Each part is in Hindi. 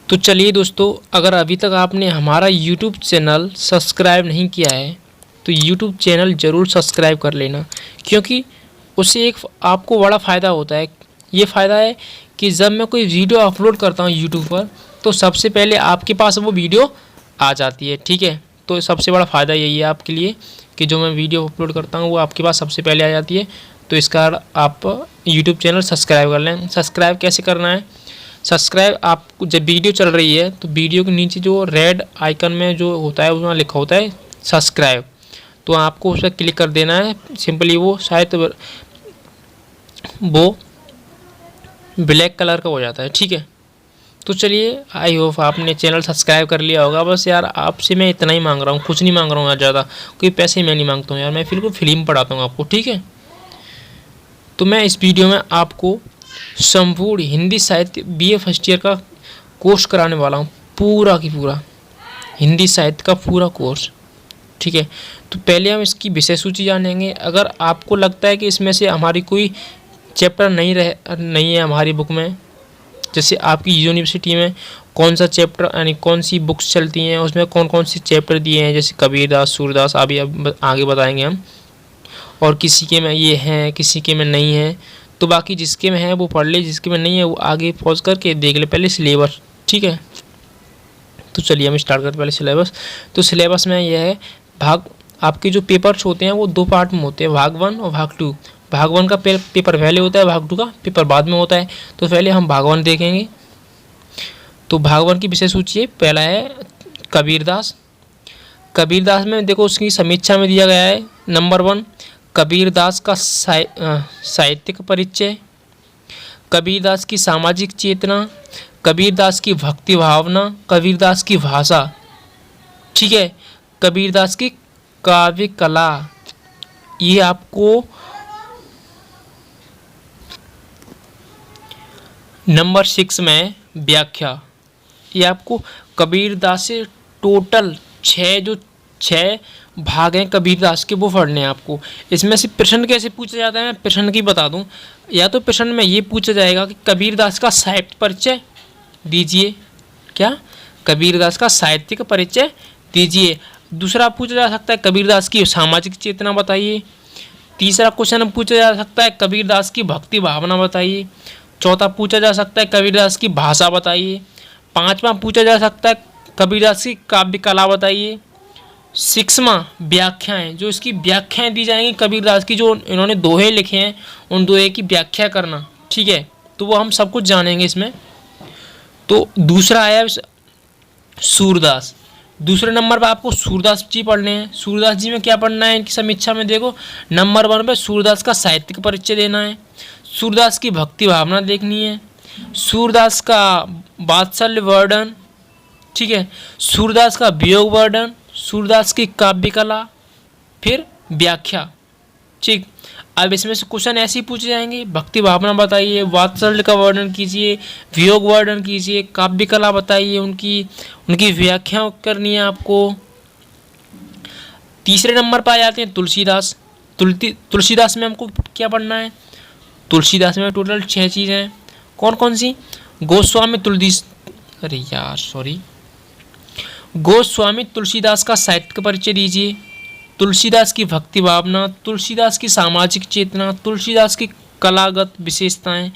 तो चलिए दोस्तों, अगर अभी तक आपने हमारा YouTube चैनल सब्सक्राइब नहीं किया है तो YouTube चैनल ज़रूर सब्सक्राइब कर लेना, क्योंकि उससे एक आपको बड़ा फ़ायदा होता है। ये फ़ायदा है कि जब मैं कोई वीडियो अपलोड करता हूँ YouTube पर तो सबसे पहले आपके पास वो वीडियो आ जाती है। ठीक है, तो सबसे बड़ा फ़ायदा यही है आपके लिए कि जो मैं वीडियो अपलोड करता हूँ वो आपके पास सबसे पहले आ जाती है। तो इसका आप YouTube चैनल सब्सक्राइब कर लें। सब्सक्राइब कैसे करना है? सब्सक्राइब आपको जब वीडियो चल रही है तो वीडियो के नीचे जो रेड आइकन में जो होता है उसमें लिखा होता है सब्सक्राइब, तो आपको उस पर क्लिक कर देना है। सिंपली वो शायद वो ब्लैक कलर का हो जाता है। ठीक है, तो चलिए, आई होप आपने चैनल सब्सक्राइब कर लिया होगा। बस यार आपसे मैं इतना ही मांग रहा हूँ, कुछ नहीं मांग रहा हूँ यार, ज़्यादा कोई पैसे मैं नहीं मांगता हूँ यार, मैं बिल्कुल फिल्म पढ़ाता हूँ आपको। ठीक है, तो मैं इस वीडियो में आपको संपूर्ण हिंदी साहित्य BA फर्स्ट ईयर का कोर्स कराने वाला हूँ, पूरा की पूरा हिंदी साहित्य का पूरा कोर्स। ठीक है, तो पहले हम इसकी विषय सूची जानेंगे। अगर आपको लगता है कि इसमें से हमारी कोई चैप्टर नहीं है हमारी बुक में, जैसे आपकी यूनिवर्सिटी में कौन सा चैप्टर यानी कौन सी बुक्स चलती हैं, उसमें कौन कौन से चैप्टर दिए हैं, जैसे कबीरदास, सूरदास, अभी अब आगे बताएंगे हम, और किसी के में ये हैं किसी के में नहीं है, तो बाकी जिसके में है वो पढ़ ले, जिसके में नहीं है वो आगे पॉज करके देख ले पहले सिलेबस। ठीक है, तो चलिए हम स्टार्ट करते पहले सिलेबस। तो सिलेबस में यह है भाग, आपके जो पेपर्स होते हैं वो 2 पार्ट में होते हैं, भाग 1 और भाग 2। भाग 1 का पेपर पहले होता है, भाग 2 का पेपर बाद में होता है। तो पहले हम भाग 1 देखेंगे। तो भाग 1 की विषय सूची है, पहला है कबीरदास। कबीरदास में देखो उसकी समीक्षा में दिया गया है नंबर 1 कबीरदास का साहित्यिक परिचय, कबीरदास की सामाजिक चेतना, कबीरदास की भक्ति भावना, कबीरदास की भाषा। ठीक है, कबीरदास की काव्य कला। ये आपको नंबर 6 में व्याख्या। ये आपको कबीरदास से टोटल 6 भाग हैं कबीरदास के, वो पढ़ने हैं आपको। इसमें से प्रश्न कैसे पूछा जाता है, मैं प्रश्न की बता दूं। या तो प्रश्न में ये पूछा जाएगा कि कबीरदास का साहित्य परिचय दीजिए, क्या कबीरदास का साहित्यिक परिचय दीजिए। दूसरा पूछा जा सकता है कबीरदास की सामाजिक चेतना बताइए। तीसरा क्वेश्चन पूछा जा सकता है कबीरदास की भक्ति भावना बताइए। चौथा पूछा जा सकता है कबीरदास की भाषा बताइए। पांचवा पूछा जा सकता है कबीरदास की काव्य कला बताइए। 6वां व्याख्याएं, जो इसकी व्याख्याएं दी जाएंगी कबीरदास की, जो इन्होंने दोहे लिखे हैं उन दोहे की व्याख्या करना। ठीक है, तो वो हम सब कुछ जानेंगे इसमें। तो दूसरा आया सूरदास। दूसरे नंबर पर आपको सूरदास जी पढ़ने हैं। सूरदास जी में क्या पढ़ना है, इनकी समीक्षा में देखो नंबर 1 पे सूरदास का साहित्यिक परिचय देना है, सूरदास की भक्ति भावना देखनी है, सूरदास का वात्सल्य वर्णन, ठीक है, सूरदास का वियोग वर्णन, सूरदास की काव्य कला, फिर व्याख्या। ठीक, अब इसमें से क्वेश्चन ऐसे ही पूछे जाएंगे, भक्ति भावना बताइए, वात्सल्य का वर्णन कीजिए, वियोग वर्णन कीजिए, काव्य कला बताइए, उनकी व्याख्या करनी है आपको। तीसरे नंबर पर आ जाते हैं तुलसीदास। तुलसीदास में हमको क्या पढ़ना है? तुलसीदास में टोटल 6 चीज़ें हैं। कौन कौन सी? गोस्वामी गोस्वामी तुलसीदास का साहित्य का परिचय दीजिए, तुलसीदास की भक्ति भावना, तुलसीदास की सामाजिक चेतना, तुलसीदास की कलागत विशेषताएं,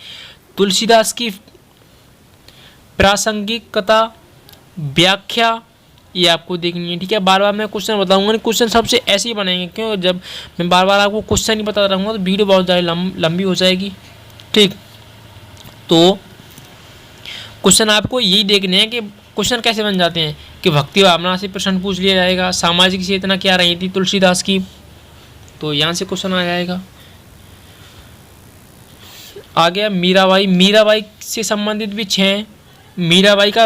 तुलसीदास की प्रासंगिकता, व्याख्या, ये आपको देखनी है। ठीक है, बार बार मैं क्वेश्चन बताऊंगा नहीं, क्वेश्चन सबसे ऐसे ही बनेंगे, क्यों जब मैं बार बार आपको क्वेश्चन ही बताता रहूँगा तो वीडियो बहुत ज़्यादा लंबी हो जाएगी। ठीक, तो क्वेश्चन आपको यही देखने हैं कि क्वेश्चन कैसे बन जाते हैं कि भक्ति भावना से प्रश्न पूछ लिया जाएगा, सामाजिक चेतना क्या रही थी तुलसीदास की, तो यहाँ से क्वेश्चन आ जाएगा। आ गया मीराबाई। मीराबाई से संबंधित भी 6 हैं। मीराबाई का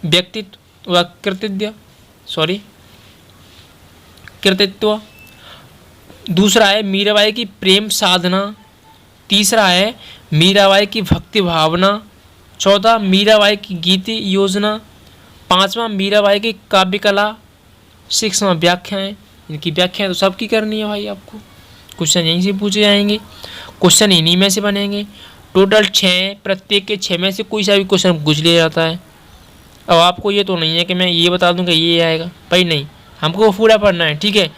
व्यक्तित्व व कृतित्व। दूसरा है मीराबाई की प्रेम साधना। तीसरा है मीराबाई की भक्ति भावना। चौथा मीराबाई की गीति योजना। 5वां मीराबाई की काव्य कला। 6वां व्याख्याएं। इनकी व्याख्याएं तो सबकी करनी है भाई आपको, क्वेश्चन यहीं से पूछे जाएंगे, क्वेश्चन इन्हीं में से बनेंगे। टोटल 6, प्रत्येक के 6 में से कोई सा भी क्वेश्चन पूछ लिया जाता है। अब आपको ये तो नहीं है कि मैं ये बता दूं कि ये आएगा भाई, नहीं, हमको पूरा पढ़ना है, ठीक है।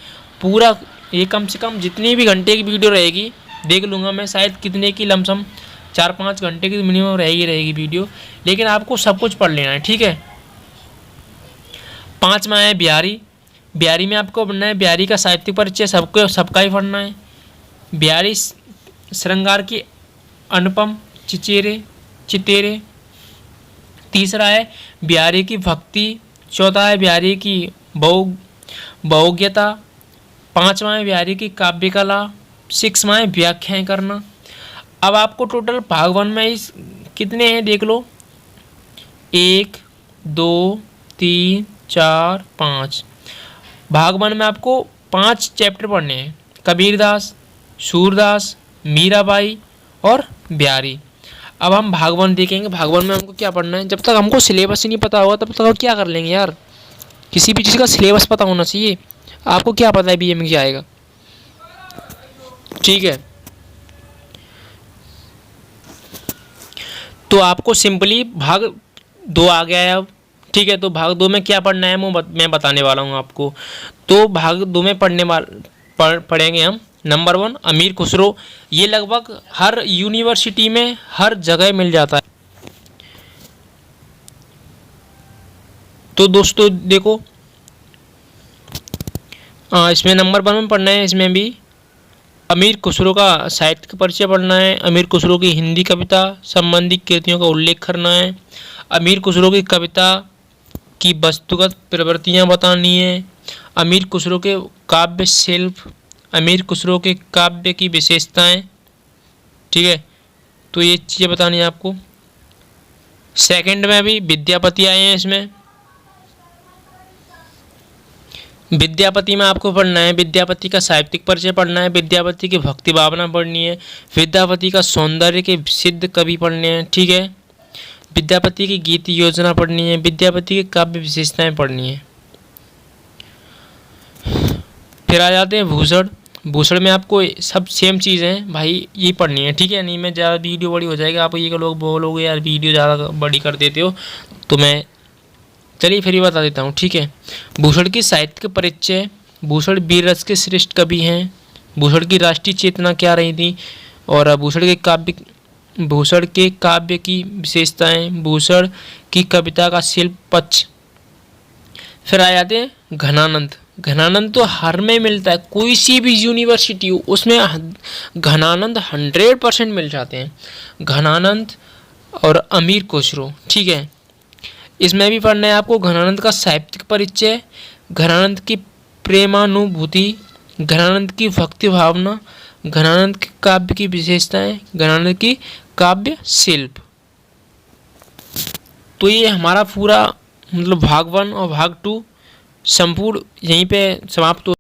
पूरा ये कम से कम जितनी भी घंटे की वीडियो रहेगी देख लूँगा मैं, शायद कितने की लमसम 4-5 घंटे की मिनिमम रहेगी वीडियो, लेकिन आपको सब कुछ पढ़ लेना है, ठीक है। 5 में है बिहारी। बिहारी में आपको पढ़ना है बिहारी का साहित्यिक परिचय, सबका ही पढ़ना है। बिहारी श्रृंगार की अनुपम चितेरे। तीसरा है बिहारी की भक्ति। चौथा है बिहारी की बहुज्ञता। 5वां है बिहारी की काव्य कला। 6वां है व्याख्याएं करना। अब आपको टोटल भाग 1 में इस कितने हैं देख लो, 1 2 3 4 5। भाग 1 में आपको 5 चैप्टर पढ़ने हैं, कबीरदास, सूरदास, मीराबाई और बिहारी। अब हम भाग 1 देखेंगे। भाग 1 में हमको क्या पढ़ना है, जब तक हमको सिलेबस ही नहीं पता होगा तब तक हम क्या कर लेंगे यार। किसी भी चीज़ का सिलेबस पता होना चाहिए। आपको क्या पता है बीए में क्या आएगा, ठीक है। तो आपको सिंपली भाग 2 आ गया है अब, ठीक है। तो भाग 2 में क्या पढ़ना है मैं बताने वाला हूँ आपको। तो भाग 2 में पढ़ेंगे हम नंबर 1 अमीर खुसरो। ये लगभग हर यूनिवर्सिटी में हर जगह मिल जाता है। तो दोस्तों देखो, इसमें नंबर 1 में पढ़ना है, इसमें भी अमीर खुसरो का साहित्य का परिचय पढ़ना है। अमीर खुसरो की हिंदी कविता संबंधी कृतियों का उल्लेख करना है। अमीर खुसरो की कविता की वस्तुगत प्रवृत्तियाँ बतानी है। अमीर खुसरो के काव्य शिल्प, अमीर खुसरो के काव्य की विशेषताएं, ठीक है। तो ये चीज़ें बतानी है आपको। सेकंड में भी विद्यापति आए हैं। इसमें विद्यापति में आपको पढ़ना है विद्यापति का साहित्यिक परिचय पढ़ना है, विद्यापति की भक्ति भावना पढ़नी है, विद्यापति का सौंदर्य के सिद्ध कवि पढ़ने हैं, ठीक है। विद्यापति की गीत योजना पढ़नी है, विद्यापति की काव्य विशेषताएं पढ़नी है। फिर आ जाते हैं भूषण। भूषण में आपको सब सेम चीज़ें भाई ये पढ़नी है, ठीक है। नहीं मैं ज़्यादा वीडियो बड़ी हो जाएगी, आप ये लोग बोलोगे यार वीडियो ज़्यादा बड़ी कर देते हो, तो मैं चलिए फिर ये बता देता हूँ, ठीक है। भूषण की साहित्य के परिचय। भूषण वीर रस के श्रेष्ठ कवि हैं। भूषण की राष्ट्रीय चेतना क्या रही थी, और भूषण के काव्य की विशेषताएं, भूषण की कविता का शिल्प पक्ष। फिर आ जाते हैं घनानंद। घनानंद तो हर में मिलता है, कोई सी भी यूनिवर्सिटी हो उसमें घनानंद 100% मिल जाते हैं। घनानंद और अमीर खुसरो, ठीक है। इसमें भी पढ़ना है आपको घनानंद का साहित्यिक परिचय, घनानंद की प्रेमानुभूति, घनानंद की भक्ति भावना, घनानंद के काव्य की विशेषताएं, घनानंद की काव्य शिल्प। तो ये हमारा पूरा मतलब भाग 1 और भाग 2 संपूर्ण यहीं पे समाप्त हो